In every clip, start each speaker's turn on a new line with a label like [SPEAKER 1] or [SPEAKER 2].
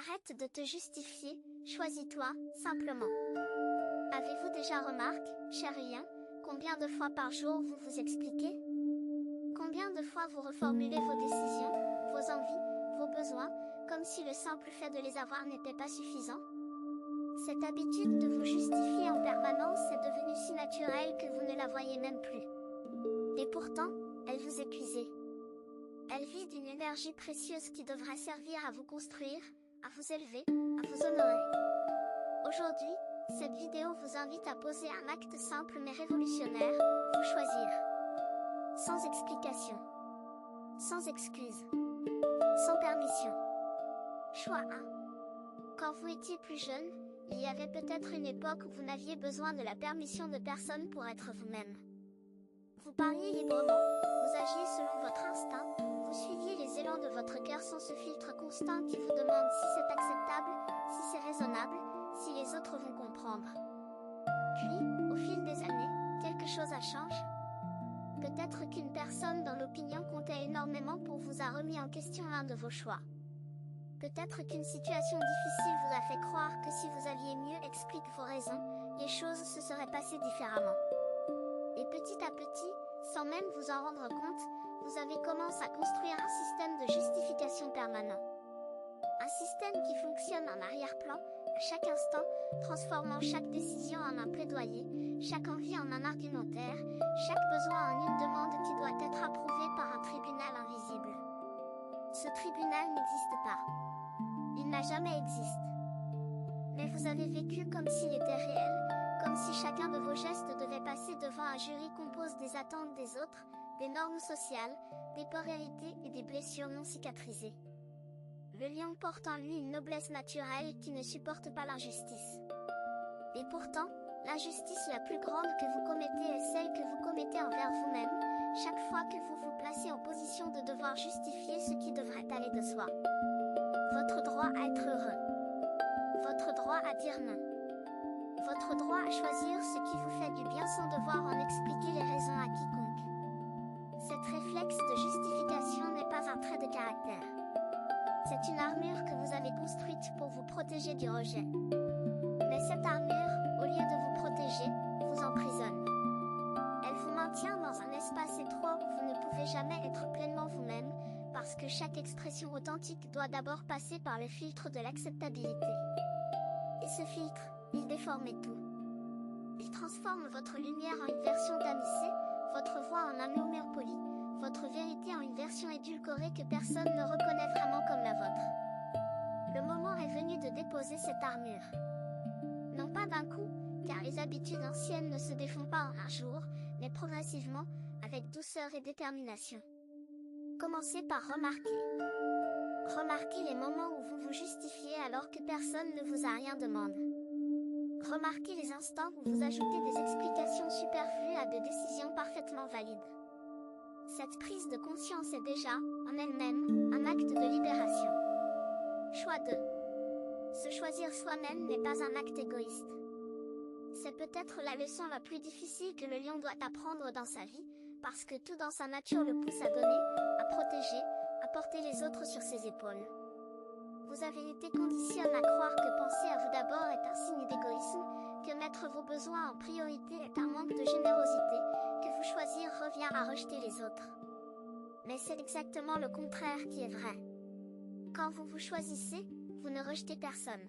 [SPEAKER 1] Arrête de te justifier, choisis-toi, simplement. Avez-vous déjà remarqué, cher Rien, combien de fois par jour vous vous expliquez? Combien de fois vous reformulez vos décisions, vos envies, vos besoins, comme si le simple fait de les avoir n'était pas suffisant? Cette habitude de vous justifier en permanence est devenue si naturelle que vous ne la voyez même plus. Et pourtant, elle vous épuise. Elle vide une énergie précieuse qui devrait servir à vous construire, à vous élever, à vous honorer. Aujourd'hui, cette vidéo vous invite à poser un acte simple mais révolutionnaire, vous choisir. Sans explication. Sans excuse. Sans permission. Choix 1. Quand vous étiez plus jeune, il y avait peut-être une époque où vous n'aviez besoin de la permission de personne pour être vous-même. Vous parliez librement, vous agiez selon votre instinct, vous suiviez les élans de votre cœur sans ce filtre constant qui vous demande si c'est acceptable, si c'est raisonnable, si les autres vont comprendre. Puis, au fil des années, quelque chose a changé. Peut-être qu'une personne dont l'opinion comptait énormément pour vous a remis en question l'un de vos choix. Peut-être qu'une situation difficile vous a fait croire que si vous aviez mieux expliqué vos raisons, les choses se seraient passées différemment. Et petit à petit, sans même vous en rendre compte, vous avez commencé à construire un système de justification permanent. Un système qui fonctionne en arrière-plan, à chaque instant, transformant chaque décision en un plaidoyer, chaque envie en un argumentaire, chaque besoin en une demande qui doit être approuvée par un tribunal invisible. Ce tribunal n'existe pas. Il n'a jamais existé. Mais vous avez vécu comme s'il était réel, comme si chacun de vos gestes devait passer devant un jury composé des attentes des autres, des normes sociales, des peurs héritées et des blessures non cicatrisées. Le lion porte en lui une noblesse naturelle qui ne supporte pas l'injustice. Et pourtant, l'injustice la plus grande que vous commettez est celle que vous commettez envers vous-même, chaque fois que vous vous placez en position de devoir justifier ce qui devrait aller de soi. Votre droit à être heureux. Votre droit à dire non. Votre droit à choisir ce qui vous fait du bien sans devoir en expliquer les raisons à quiconque. Cet réflexe de justification n'est pas un trait de caractère. C'est une armure que vous avez construite pour vous protéger du rejet. Mais cette armure, au lieu de vous protéger, vous emprisonne. Elle vous maintient dans un espace étroit où vous ne pouvez jamais être pleinement vous-même, parce que chaque expression authentique doit d'abord passer par le filtre de l'acceptabilité. Et ce filtre, il déforme tout. Il transforme votre lumière en une version tamisée, votre voix en un murmure poli, votre vérité en une version édulcorée que personne ne reconnaît vraiment comme la vôtre. Le moment est venu de déposer cette armure. Non pas d'un coup, car les habitudes anciennes ne se défont pas en un jour, mais progressivement, avec douceur et détermination. Commencez par remarquer. Remarquez les moments où vous vous justifiez alors que personne ne vous a rien demandé. Remarquez les instants où vous ajoutez des explications superflues à des décisions parfaitement valides. Cette prise de conscience est déjà, en elle-même, un acte de libération. Choix 2. Se choisir soi-même n'est pas un acte égoïste. C'est peut-être la leçon la plus difficile que le lion doit apprendre dans sa vie, parce que tout dans sa nature le pousse à donner, à protéger, à porter les autres sur ses épaules. Vous avez été conditionné à croire que penser à vous d'abord est un signe d'égoïsme, que mettre vos besoins en priorité est un manque de générosité, que vous choisir revient à rejeter les autres. Mais c'est exactement le contraire qui est vrai. Quand vous vous choisissez, vous ne rejetez personne.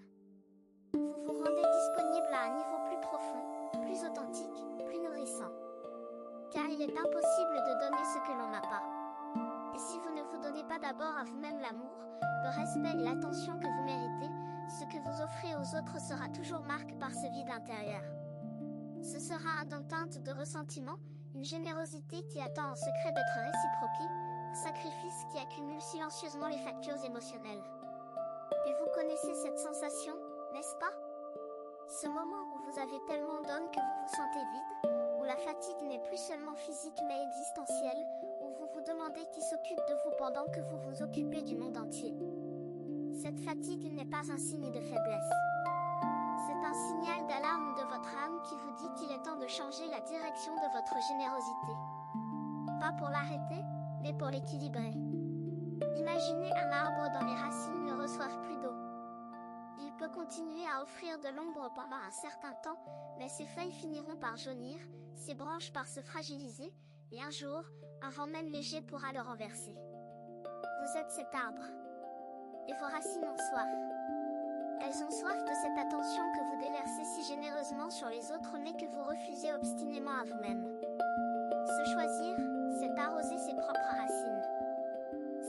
[SPEAKER 1] Vous vous rendez disponible à un niveau plus profond, plus authentique, plus nourrissant. Car il est impossible de donner ce que l'on n'a pas. Et si vous ne vous donnez pas d'abord à vous-même l'amour, le respect et l'attention que vous méritez, ce que vous offrez aux autres sera toujours marqué par ce vide intérieur. Ce sera un don teinte de ressentiment, une générosité qui attend en secret d'être réciproquée, un sacrifice qui accumule silencieusement les factures émotionnelles. Et vous connaissez cette sensation, n'est-ce pas? Ce moment où vous avez tellement d'hommes que vous vous sentez vide, où la fatigue n'est plus seulement physique mais existentielle, où vous vous demandez qui s'occupe de vous pendant que vous vous occupez du monde entier. Cette fatigue n'est pas un signe de faiblesse. C'est un signal d'alarme de votre âme qui vous dit qu'il est temps de changer la direction de votre générosité. Pas pour l'arrêter, mais pour l'équilibrer. Imaginez un arbre dont les racines ne reçoivent plus d'eau. continuer à offrir de l'ombre pendant un certain temps, mais ses feuilles finiront par jaunir, ses branches par se fragiliser, et un jour, un vent même léger pourra le renverser. Vous êtes cet arbre. Et vos racines ont soif. Elles ont soif de cette attention que vous déversez si généreusement sur les autres mais que vous refusez obstinément à vous-même. Se choisir, c'est arroser ses propres racines.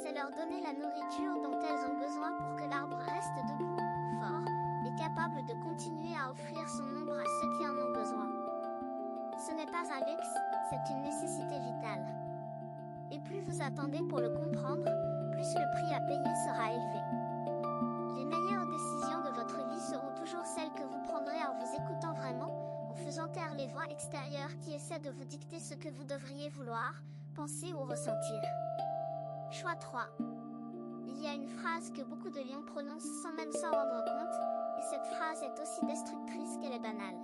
[SPEAKER 1] C'est leur donner la nourriture dont elles ont besoin pour que l'arbre reste debout, fort, et capable de continuer à offrir son ombre à ceux qui en ont besoin. Ce n'est pas un luxe, c'est une nécessité vitale. Et plus vous attendez pour le comprendre, plus le prix à payer sera élevé. Les meilleures décisions de votre vie seront toujours celles que vous prendrez en vous écoutant vraiment, en faisant taire les voix extérieures qui essaient de vous dicter ce que vous devriez vouloir, penser ou ressentir. Choix 3. Il y a une phrase que beaucoup de lions prononcent sans même s'en rendre compte, et cette phrase est aussi destructrice qu'elle est banale.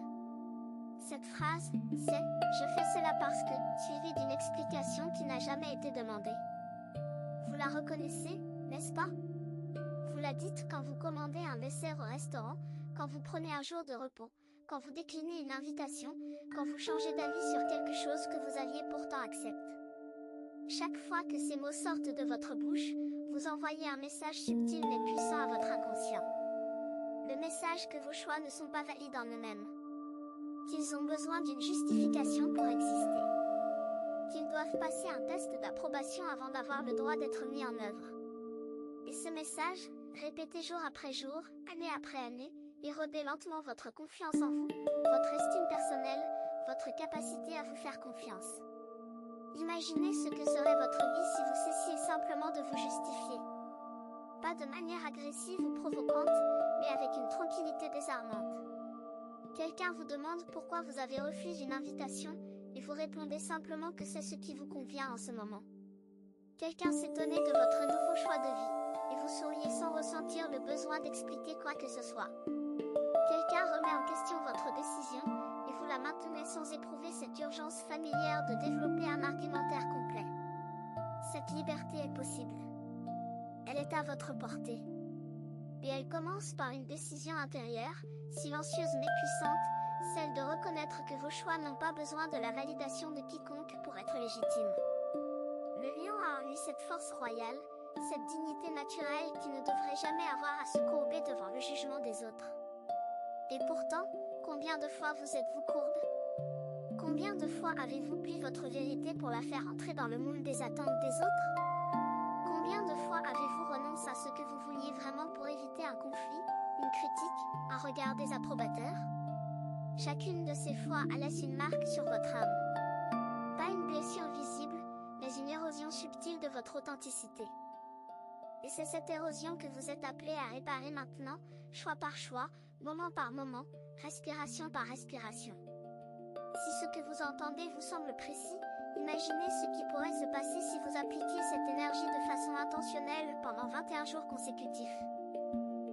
[SPEAKER 1] Cette phrase, c'est « je fais cela parce que », suivie d'une explication qui n'a jamais été demandée. Vous la reconnaissez, n'est-ce pas? Vous la dites quand vous commandez un dessert au restaurant, quand vous prenez un jour de repos, quand vous déclinez une invitation, quand vous changez d'avis sur quelque chose que vous aviez pourtant accepté. Chaque fois que ces mots sortent de votre bouche, vous envoyez un message subtil mais puissant à votre inconscient. Le message que vos choix ne sont pas valides en eux-mêmes. Qu'ils ont besoin d'une justification pour exister. Qu'ils doivent passer un test d'approbation avant d'avoir le droit d'être mis en œuvre. Et ce message, répété jour après jour, année après année, érodait lentement votre confiance en vous, votre estime personnelle, votre capacité à vous faire confiance. Imaginez ce que serait votre vie si vous cessiez simplement de vous justifier. Pas de manière agressive ou provocante, mais avec une tranquillité désarmante. Quelqu'un vous demande pourquoi vous avez refusé une invitation, et vous répondez simplement que c'est ce qui vous convient en ce moment. Quelqu'un s'étonnait de votre nouveau choix de vie, et vous souriez sans ressentir le besoin d'expliquer quoi que ce soit. Quelqu'un remet en question votre décision, et vous la maintenez sans éprouver cette urgence familière de développer un argumentaire complet. Cette liberté est possible. Elle est à votre portée. Et elle commence par une décision intérieure, silencieuse mais puissante, celle de reconnaître que vos choix n'ont pas besoin de la validation de quiconque pour être légitimes. Le lion a en lui cette force royale, cette dignité naturelle qui ne devrait jamais avoir à se courber devant le jugement des autres. Et pourtant, combien de fois vous êtes-vous courbe? Combien de fois avez-vous plié votre vérité pour la faire entrer dans le moule des attentes des autres? Combien de fois avez-vous renoncé à ce que vous vouliez vraiment pour éviter un conflit, une critique, un regard désapprobateur? Chacune de ces fois laisse une marque sur votre âme. Pas une blessure visible, mais une érosion subtile de votre authenticité. Et c'est cette érosion que vous êtes appelé à réparer maintenant, choix par choix, moment par moment, respiration par respiration. Si ce que vous entendez vous semble précis, imaginez ce qui pourrait se passer si vous appliquiez cette énergie de façon intentionnelle pendant 21 jours consécutifs.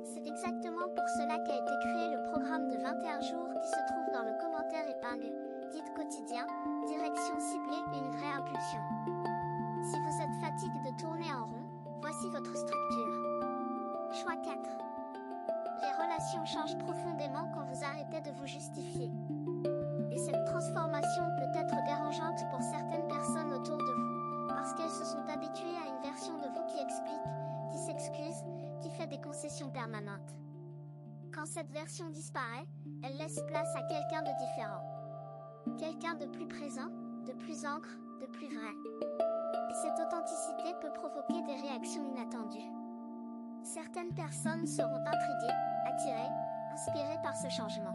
[SPEAKER 1] C'est exactement pour cela qu'a été créé le programme de 21 jours qui se trouve dans le commentaire épingle, guide quotidien, direction ciblée et une vraie impulsion. Si vous êtes fatigué de tourner en rond, voici votre structure. Choix 4. Les relations changent profondément quand vous arrêtez de vous justifier. Et cette transformation peut être dérangeante pour certaines personnes autour de vous, parce qu'elles se sont habituées à une version de vous qui explique, qui s'excuse, qui fait des concessions permanentes. Quand cette version disparaît, elle laisse place à quelqu'un de différent. Quelqu'un de plus présent, de plus ancre, de plus vrai. Et cette authenticité peut provoquer des réactions inattendues. Certaines personnes seront intriguées, attirées, inspirées par ce changement.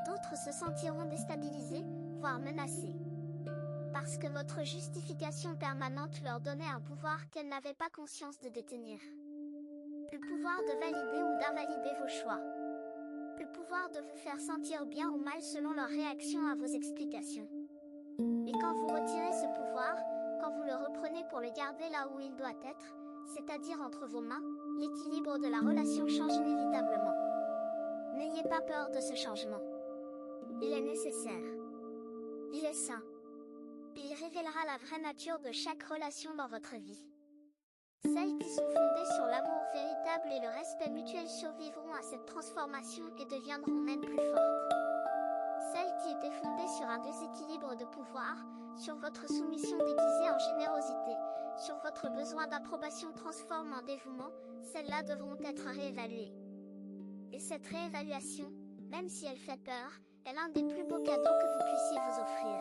[SPEAKER 1] D'autres se sentiront déstabilisés, voire menacés. Parce que votre justification permanente leur donnait un pouvoir qu'elles n'avaient pas conscience de détenir. Le pouvoir de valider ou d'invalider vos choix. Le pouvoir de vous faire sentir bien ou mal selon leur réaction à vos explications. Et quand vous retirez ce pouvoir, quand vous le reprenez pour le garder là où il doit être, c'est-à-dire entre vos mains, l'équilibre de la relation change inévitablement. N'ayez pas peur de ce changement. Il est nécessaire. Il est sain. Il révélera la vraie nature de chaque relation dans votre vie. Celles qui sont fondées sur l'amour véritable et le respect mutuel survivront à cette transformation et deviendront même plus fortes. Celles qui étaient fondées sur un déséquilibre de pouvoir, sur votre soumission déguisée en générosité, sur votre besoin d'approbation transforme en dévouement, celles-là devront être réévaluées. Et cette réévaluation, même si elle fait peur, est l'un des plus beaux cadeaux que vous puissiez vous offrir.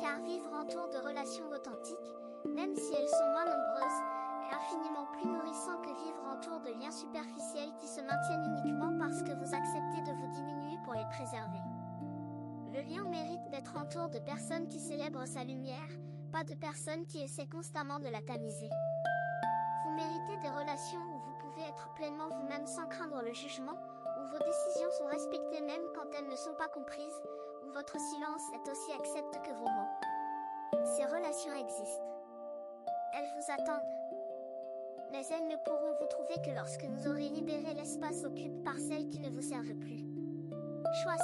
[SPEAKER 1] Car vivre autour de relations authentiques, même si elles sont moins nombreuses, est infiniment plus nourrissant que vivre autour de liens superficiels qui se maintiennent uniquement parce que vous acceptez de vous diminuer pour les préserver. Le lien mérite d'être entouré de personnes qui célèbrent sa lumière, pas de personnes qui essaient constamment de la tamiser. Vous méritez des relations où vous pouvez être pleinement vous-même sans craindre le jugement, où vos décisions sont respectées même quand elles ne sont pas comprises, où votre silence est aussi accepté que vos mots. Ces relations existent. Elles vous attendent. Mais elles ne pourront vous trouver que lorsque vous aurez libéré l'espace occupé par celles qui ne vous servent plus. Choix 5.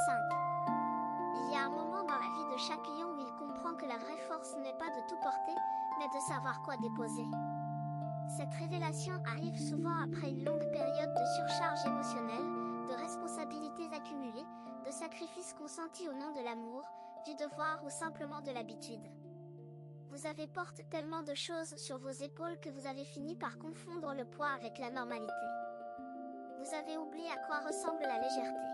[SPEAKER 1] Il y a un moment dans la vie de chaque lion où il comprend que la vraie force n'est pas de tout porter, mais de savoir quoi déposer. Cette révélation arrive souvent après une longue période de surcharge émotionnelle, de responsabilités accumulées, de sacrifices consentis au nom de l'amour, du devoir ou simplement de l'habitude. Vous avez porté tellement de choses sur vos épaules que vous avez fini par confondre le poids avec la normalité. Vous avez oublié à quoi ressemble la légèreté.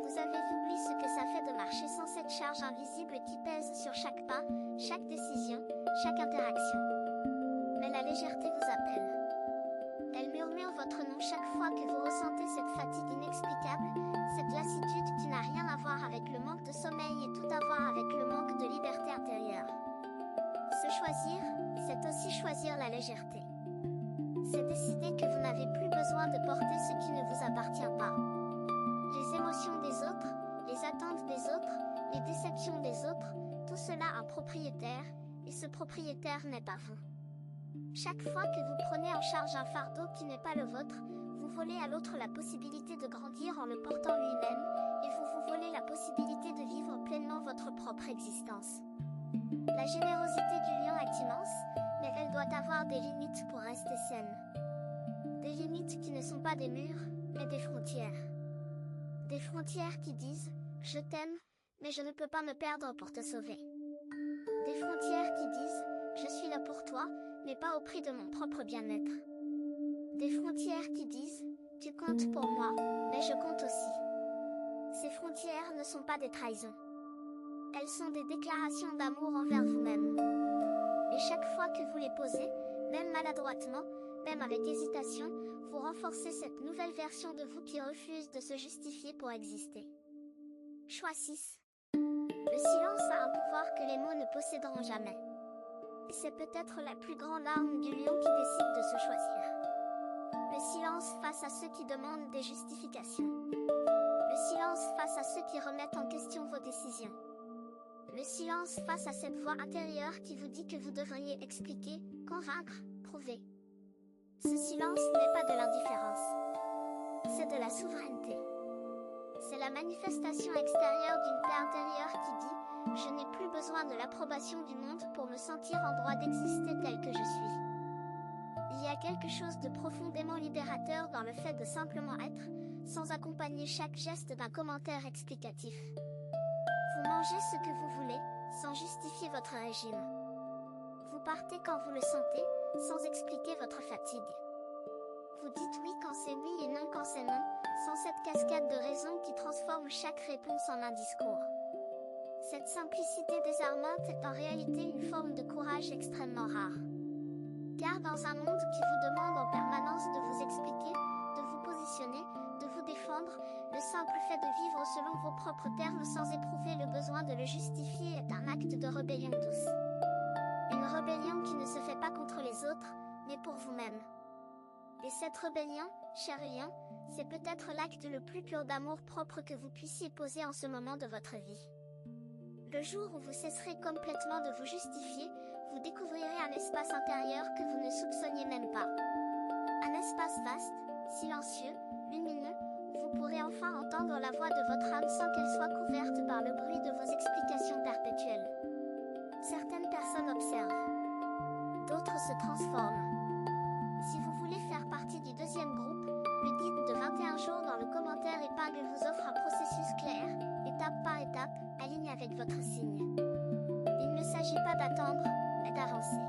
[SPEAKER 1] Vous avez oublié ce que ça fait de marcher sans cette charge invisible qui pèse sur chaque pas, chaque décision, chaque interaction. Mais la légèreté vous appelle. Elle murmure votre nom chaque fois que vous ressentez cette fatigue inexplicable, cette lassitude qui n'a rien à voir avec le manque de sommeil et tout à voir avec le manque de liberté intérieure. Se choisir, c'est aussi choisir la légèreté. C'est décider que vous n'avez plus besoin de porter ce qui ne vous appartient pas. Les émotions des autres, les attentes des autres, les déceptions des autres, tout cela a un propriétaire, et ce propriétaire n'est pas vous. Chaque fois que vous prenez en charge un fardeau qui n'est pas le vôtre, vous volez à l'autre la possibilité de grandir en le portant lui-même, et vous vous volez la possibilité de vivre pleinement votre propre existence. La générosité du lion est immense, mais elle doit avoir des limites pour rester saine. Des limites qui ne sont pas des murs, mais des frontières. Des frontières qui disent « Je t'aime, mais je ne peux pas me perdre pour te sauver ». Des frontières qui disent « Je suis là pour toi, mais pas au prix de mon propre bien-être ». Des frontières qui disent « Tu comptes pour moi, mais je compte aussi ». Ces frontières ne sont pas des trahisons. Elles sont des déclarations d'amour envers vous-même. Et chaque fois que vous les posez, même maladroitement, même avec hésitation, vous renforcez cette nouvelle version de vous qui refuse de se justifier pour exister. Choix 6. Le silence a un pouvoir que les mots ne posséderont jamais. Et c'est peut-être la plus grande arme du lion qui décide de se choisir. Le silence face à ceux qui demandent des justifications. Le silence face à ceux qui remettent en question vos décisions. Le silence face à cette voix intérieure qui vous dit que vous devriez expliquer, convaincre, prouver. Ce silence n'est pas de l'indifférence. C'est de la souveraineté. C'est la manifestation extérieure d'une paix intérieure qui dit « Je n'ai plus besoin de l'approbation du monde pour me sentir en droit d'exister tel que je suis ». Il y a quelque chose de profondément libérateur dans le fait de simplement être, sans accompagner chaque geste d'un commentaire explicatif. Vous mangez ce que vous voulez, sans justifier votre régime. Vous partez quand vous le sentez, sans expliquer votre fatigue. Vous dites oui quand c'est oui et non quand c'est non, sans cette cascade de raisons qui transforme chaque réponse en un discours. Cette simplicité désarmante est en réalité une forme de courage extrêmement rare. Car dans un monde qui vous demande en permanence de vous expliquer, de vous positionner, de vous défendre, le simple fait de vivre selon vos propres termes sans éprouver le besoin de le justifier est un acte de rébellion douce. Une rébellion qui ne se fait pas contre les autres, mais pour vous-même. Et cette rébellion, cher lion, c'est peut-être l'acte le plus pur d'amour propre que vous puissiez poser en ce moment de votre vie. Le jour où vous cesserez complètement de vous justifier, vous découvrirez un espace intérieur que vous ne soupçonniez même pas. Un espace vaste, silencieux, lumineux, où vous pourrez enfin entendre la voix de votre âme sans qu'elle soit couverte par le bruit de vos explications perpétuelles. Certaines personnes observent. D'autres se transforment. Si vous voulez faire partie du deuxième groupe, le guide de 21 avec votre signe. Il ne s'agit pas d'attendre, mais d'avancer.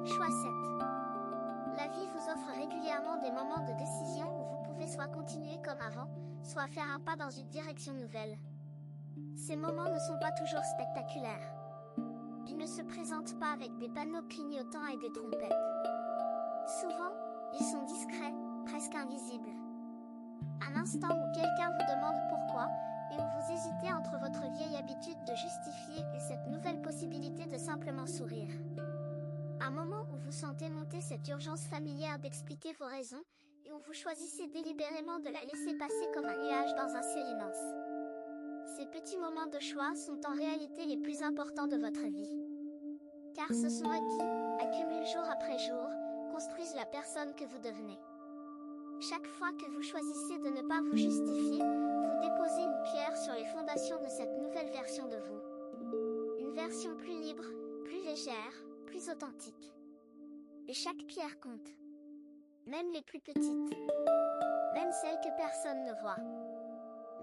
[SPEAKER 1] Choix 7. La vie vous offre régulièrement des moments de décision où vous pouvez soit continuer comme avant, soit faire un pas dans une direction nouvelle. Ces moments ne sont pas toujours spectaculaires. Ils ne se présentent pas avec des panneaux clignotants et des trompettes. Souvent, ils sont discrets, presque invisibles. Un instant où quelqu'un vous demande pourquoi, et où vous hésitez entre votre vieille habitude de justifier et cette nouvelle possibilité de simplement sourire. Un moment où vous sentez monter cette urgence familière d'expliquer vos raisons, et où vous choisissez délibérément de la laisser passer comme un nuage dans un ciel immense. Ces petits moments de choix sont en réalité les plus importants de votre vie. Car ce sont eux qui, accumulent jour après jour, construisent la personne que vous devenez. Chaque fois que vous choisissez de ne pas vous justifier, vous déposez une pierre sur les fondations de cette nouvelle version de vous. Une version plus libre, plus légère, plus authentique. Et chaque pierre compte. Même les plus petites. Même celles que personne ne voit.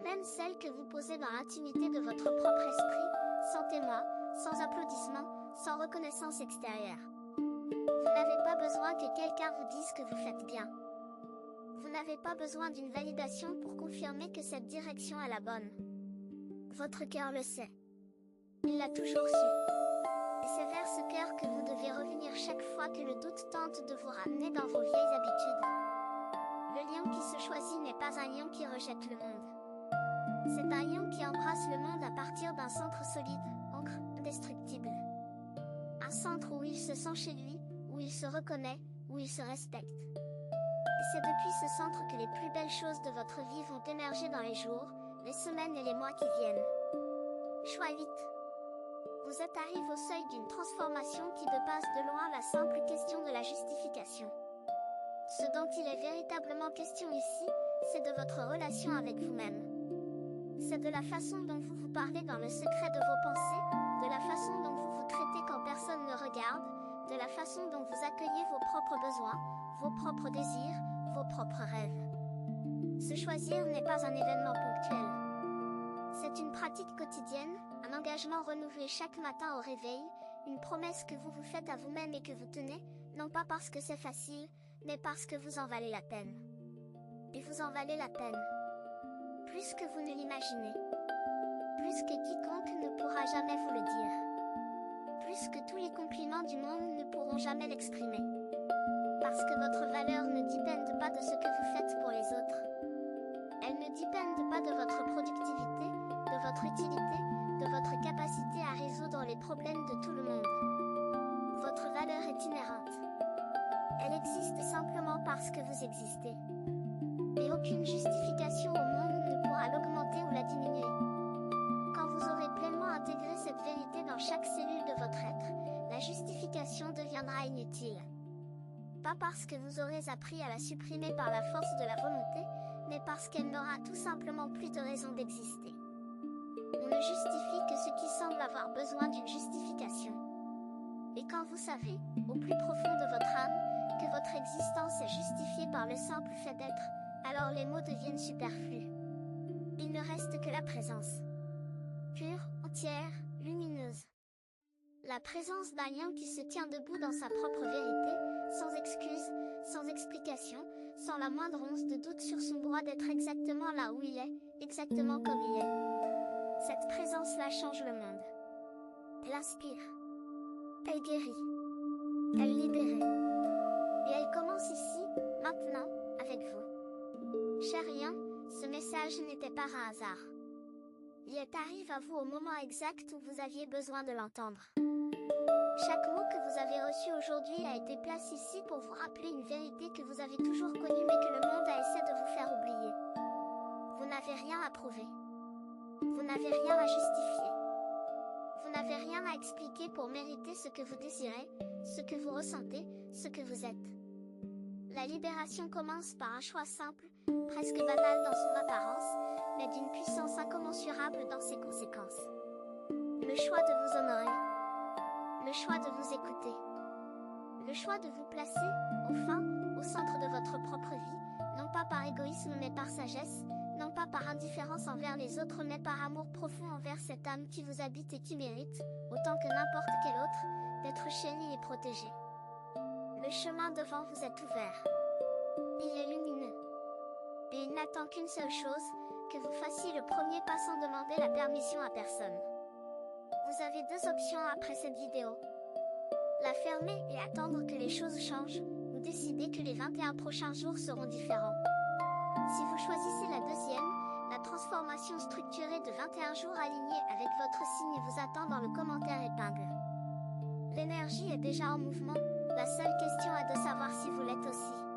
[SPEAKER 1] Même celles que vous posez dans l'intimité de votre propre esprit, sans témoin, sans applaudissements, sans reconnaissance extérieure. Vous n'avez pas besoin que quelqu'un vous dise que vous faites bien. Vous n'avez pas besoin d'une validation pour confirmer que cette direction est la bonne. Votre cœur le sait. Il l'a toujours su. Et c'est vers ce cœur que vous devez revenir chaque fois que le doute tente de vous ramener dans vos vieilles habitudes. Le lion qui se choisit n'est pas un lion qui rejette le monde. C'est un lion qui embrasse le monde à partir d'un centre solide, ancre, indestructible. Un centre où il se sent chez lui, où il se reconnaît, où il se respecte. Et c'est depuis ce centre que les plus belles choses de votre vie vont émerger dans les jours, les semaines et les mois qui viennent. Choix 8. Vous êtes arrivé au seuil d'une transformation qui dépasse de loin la simple question de la justification. Ce dont il est véritablement question ici, c'est de votre relation avec vous-même. C'est de la façon dont vous vous parlez dans le secret de vos pensées, de la façon dont vous vous traitez quand personne ne regarde, de la façon dont vous accueillez vos propres besoins, vos propres désirs, vos propres rêves. Se choisir n'est pas un événement ponctuel. C'est une pratique quotidienne, un engagement renouvelé chaque matin au réveil, une promesse que vous vous faites à vous-même et que vous tenez, non pas parce que c'est facile, mais parce que vous en valez la peine. Et vous en valez la peine. Plus que vous ne l'imaginez. Plus que quiconque ne pourra jamais vous le dire. Plus que tous les compliments du monde ne pourront jamais l'exprimer. Parce que votre valeur ne dépend pas de ce que vous faites pour les autres. Elle ne dépend pas de votre productivité, de votre utilité, de votre capacité à résoudre les problèmes de tout le monde. Votre valeur est inhérente. Elle existe simplement parce que vous existez. Et aucune justification au monde ne pourra l'augmenter ou la diminuer. Quand vous aurez pleinement intégré cette vérité dans chaque cellule de votre être, la justification deviendra inutile. Pas parce que vous aurez appris à la supprimer par la force de la volonté, mais parce qu'elle n'aura tout simplement plus de raison d'exister. On ne justifie que ce qui semble avoir besoin d'une justification. Et quand vous savez, au plus profond de votre âme, que votre existence est justifiée par le simple fait d'être, alors les mots deviennent superflus. Il ne reste que la présence. Pure, entière, lumineuse. La présence d'un lion qui se tient debout dans sa propre vérité, sans excuse, sans explication, sans la moindre once de doute sur son droit d'être exactement là où il est, exactement comme il est. Cette présence-là change le monde. Elle inspire. Elle guérit. Elle libère. Et elle commence ici, maintenant, avec vous. Cher lion, ce message n'était pas un hasard. Il arrive à vous au moment exact où vous aviez besoin de l'entendre. Chaque mot que vous avez reçu aujourd'hui a été placé ici pour vous rappeler une vérité que vous avez toujours connue mais que le monde a essayé de vous faire oublier. Vous n'avez rien à prouver. Vous n'avez rien à justifier. Vous n'avez rien à expliquer pour mériter ce que vous désirez, ce que vous ressentez, ce que vous êtes. La libération commence par un choix simple, presque banal dans son apparence, mais d'une puissance incommensurable dans ses conséquences. Le choix de vous honorer. Le choix de vous écouter. Le choix de vous placer, au centre de votre propre vie, non pas par égoïsme mais par sagesse, non pas par indifférence envers les autres mais par amour profond envers cette âme qui vous habite et qui mérite, autant que n'importe quel autre, d'être chérie et protégée. Le chemin devant vous est ouvert. Il est lumineux. Et il n'attend qu'une seule chose, que vous fassiez le premier pas sans demander la permission à personne. Vous avez deux options après cette vidéo. La fermer et attendre que les choses changent, ou décider que les 21 prochains jours seront différents. Si vous choisissez la deuxième, la transformation structurée de 21 jours alignés avec votre signe vous attend dans le commentaire épingle. L'énergie est déjà en mouvement, la seule question est de savoir si vous l'êtes aussi.